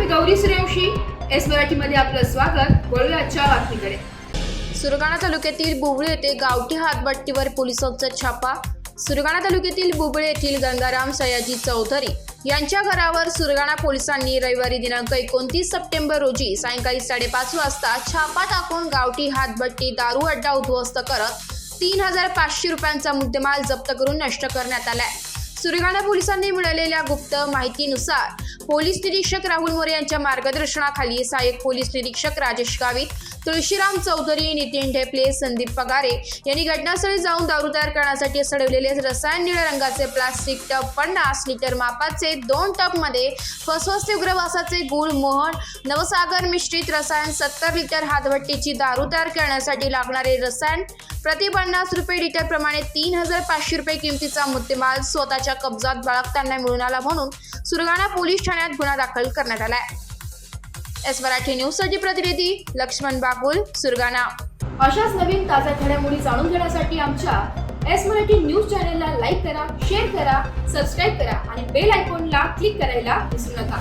Gauri Suryavanshi, S मराठीमध्ये आपलं स्वागत। वळूया आजच्या बातमीकडे। सुरगाणा तालुक्यातील बुबळे येथे गावठी हातभट्टीवर पोलिसांचा छापा। सुरगाणा तालुक्यातील बुबळे येथील गंगाराम सयाजी चौधरी यांच्या घरावर सुरगाणा पोलिसांनी रविवारी दिनांक 29 सप्टेंबर रोजी सायंकाळी 5:30 वाजता छापा टाकून गावठी हातभट्टी दारू अड्डा उद्ध्वस्त करत 3,500 रुपयांचा मुद्देमाल जप्त करून नष्ट करण्यात आलाय। सुरगाणा पोलिसांनी मिळालेल्या गुप्त माहितीनुसार पोलीस निरीक्षक राहुल मोरे यांच्या मार्गदर्शनाखाली सहाय्यक पोलीस निरीक्षक राजेश गावित, तुळशीराम चौधरी, नितीन ढेपले, संदीप पगारे यांनी घटनास्थळी जाऊन दारू तयार करण्यासाठी सडवलेले रसायन निळ्या रंगाचे प्लास्टिक टब 50 लिटर मापाचे 2 टबमध्ये फसवस्ते उग्रवासाचे गुळ, मोहन, नवसागर मिश्रित रसायन, 70 लिटर हातभट्टीची दारू तयार करण्यासाठी लागणारे रसायन प्रति 50 रुपये लिटर प्रमाणे 3,500 रुपये किमतीचा मुद्देमाल स्वतःच्या कब्जात बाळगताना मिळून आला म्हणून सुरगाणा पोलीस ठाण्यात गुन्हा दाखल करण्यात आलाय। एस मराठी न्यूजसाठी प्रतिनिधी लक्ष्मण बागुल, सुरगाणा। अशाच नवीन ताज्या घडामोडी जाणून घेण्यासाठी आमच्या एस मराठी न्यूज चॅनलला लाईक करा, शेअर करा, सबस्क्राईब करा आणि बेल आयकॉनला क्लिक करायला विसरू नका।